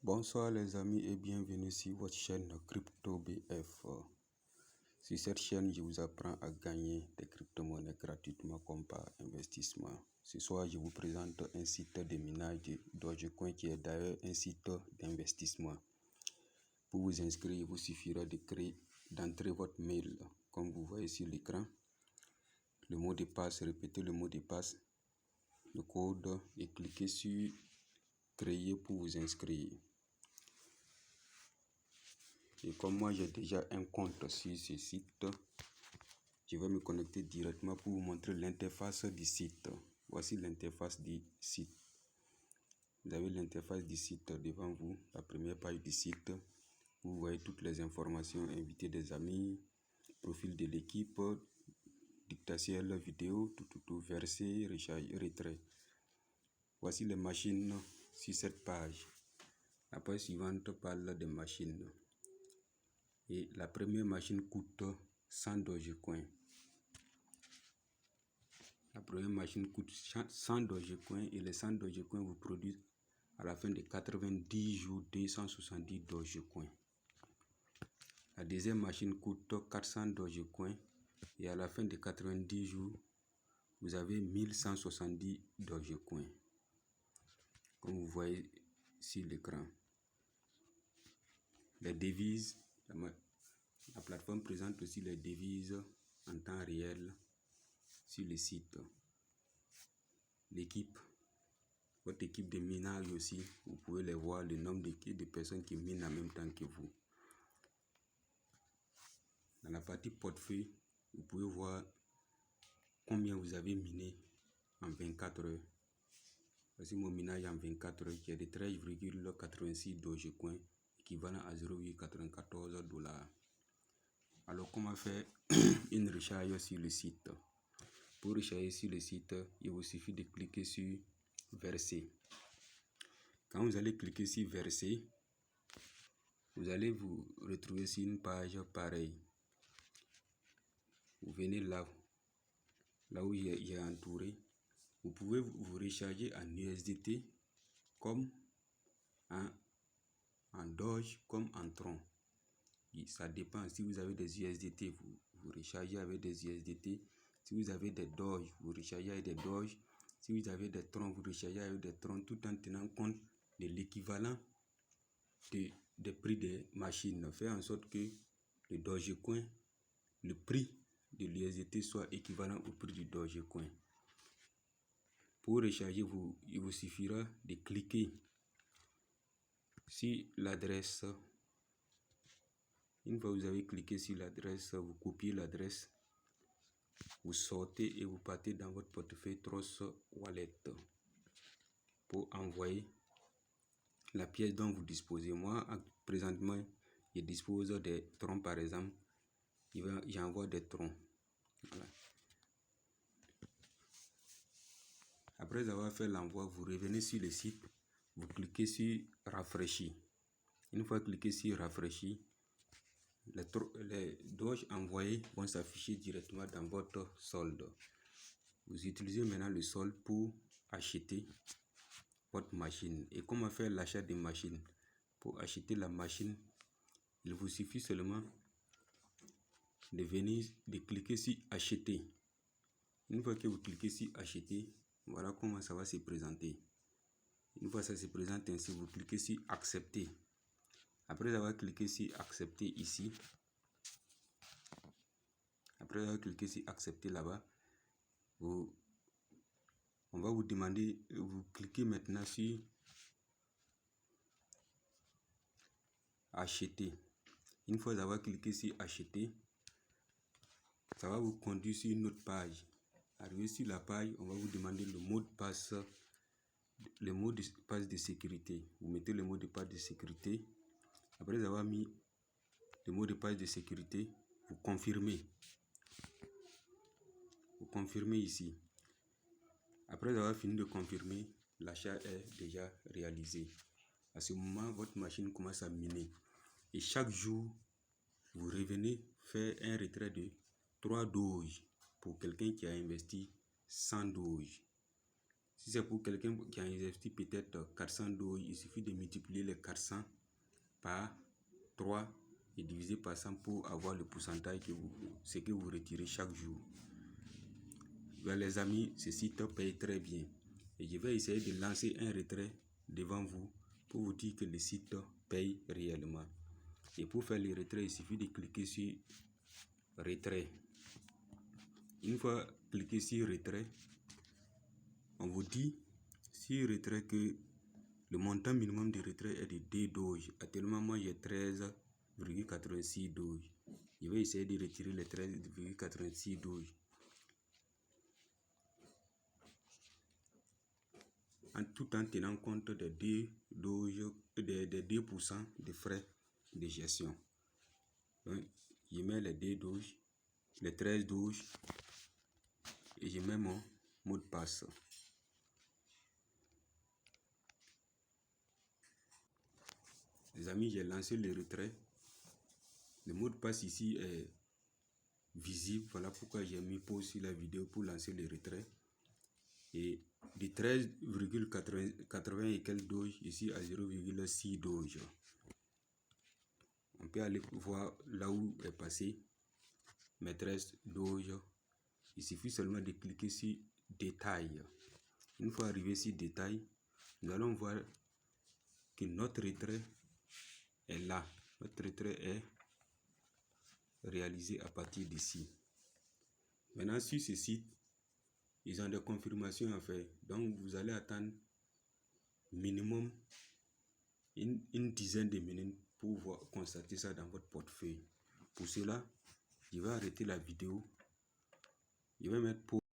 Bonsoir les amis et bienvenue sur votre chaîne CryptoBF. Sur cette chaîne, je vous apprends à gagner des crypto-monnaies gratuitement comme par investissement. Ce soir, je vous présente un site de minage de Dogecoin qui est d'ailleurs un site d'investissement. Pour vous inscrire, il vous suffira d'entrer votre mail comme vous voyez sur l'écran. Le mot de passe, répétez le mot de passe, le code et cliquez sur créer pour vous inscrire. Et comme moi j'ai déjà un compte sur ce site, je vais me connecter directement pour vous montrer l'interface du site. Voici l'interface du site. Vous avez l'interface du site devant vous, la première page du site. Vous voyez toutes les informations, inviter des amis, profil de l'équipe, dictatiel vidéo, tout, verser, recharge, retrait. Voici les machines sur cette page. La page suivante parle des machines. Et la première machine coûte 100 Dogecoin. La première machine coûte 100 Dogecoin et les 100 Dogecoin vous produisent à la fin de 90 jours 270 Dogecoin. La deuxième machine coûte 400 Dogecoin et à la fin de 90 jours, vous avez 1170 Dogecoin. Comme vous voyez sur l'écran. Les devises, la plateforme présente aussi les devises en temps réel sur le site. L'équipe, votre équipe de minage aussi, vous pouvez les voir, le nombre de personnes qui minent en même temps que vous. Dans la partie portefeuille, vous pouvez voir combien vous avez miné en 24 heures. Voici mon minage en 24 heures qui est de 13,86 Dogecoin, équivalent à 0,94 $. Alors, comment faire une recharge sur le site? Pour recharger sur le site, il vous suffit de cliquer sur verser. Quand vous allez cliquer sur verser, vous allez vous retrouver sur une page pareille. Vous venez là où j'ai entouré. Vous pouvez vous recharger en USDT comme en Doge comme en Tron. Et ça dépend. Si vous avez des USDT, vous rechargez avec des USDT. Si vous avez des Doge, vous rechargez avec des Doge. Si vous avez des Tron, vous rechargez avec des Tron, tout en tenant compte de l'équivalent des prix des machines. Faire en sorte que le Dogecoin, le prix de l'USDT soit équivalent au prix du Dogecoin. Pour recharger, il vous suffira de cliquer sur l'adresse. Une fois que vous avez cliqué sur l'adresse, vous copiez l'adresse, vous sortez et vous partez dans votre portefeuille Trust Wallet pour envoyer la pièce dont vous disposez. Moi, présentement, je dispose des troncs par exemple. J'envoie des troncs. Voilà. Après avoir fait l'envoi, vous revenez sur le site, vous cliquez sur rafraîchir. Une fois cliqué sur rafraîchir, les Doge envoyés vont s'afficher directement dans votre solde. Vous utilisez maintenant le solde pour acheter votre machine. Et comment faire l'achat des machines? Pour acheter la machine, il vous suffit seulement de cliquer sur acheter. Une fois que vous cliquez sur acheter, voilà comment ça va se présenter. Une fois ça se présente ainsi, vous cliquez sur accepter. Après avoir cliqué sur accepter ici, après avoir cliqué sur accepter là-bas, on va vous demander, vous cliquez maintenant sur acheter. Une fois avoir cliqué sur acheter, ça va vous conduire sur une autre page. Arrivé sur la page, on va vous demander le mot de passe, le mot de passe de sécurité. Vous mettez le mot de passe de sécurité. Après avoir mis le mot de passe de sécurité, vous confirmez. Vous confirmez ici. Après avoir fini de confirmer, l'achat est déjà réalisé. À ce moment, votre machine commence à miner. Et chaque jour, vous revenez faire un retrait de 3 Doge pour quelqu'un qui a investi 100 Doge. Si c'est pour quelqu'un qui a investi peut-être 400 dollars, il suffit de multiplier les 400 par 3 et diviser par 100 pour avoir le pourcentage que vous retirez chaque jour. Les amis, ce site paye très bien. Et je vais essayer de lancer un retrait devant vous pour vous dire que le site paye réellement. Et pour faire le retrait, il suffit de cliquer sur retrait. Une fois cliqué sur retrait, on vous dit sur retrait que le montant minimum de retrait est de 2 dollars. Actuellement, moi j'ai 13,86 dollars. Je vais essayer de retirer les 13,86 dollars. Tout en tenant compte des 2% de frais de gestion. Donc, je mets les 2 dollars, les 13 dollars et je mets mon mot de passe. Les amis, j'ai lancé le retrait. Le mot de passe ici est visible. Voilà pourquoi j'ai mis pause sur la vidéo pour lancer le retrait. Et de 13,80 et quelques dollars ici à 0,6 dollars. On peut aller voir là où est passé mes 13 dollars. Il suffit seulement de cliquer sur détail. Une fois arrivé sur détail, nous allons voir que notre retrait est là. Notre retrait est réalisé à partir d'ici. Maintenant, sur ce site, ils ont des confirmations à faire. Donc, vous allez attendre minimum une dizaine de minutes pour constater ça dans votre portefeuille. Pour cela, je vais arrêter la vidéo. Je vais mettre pause.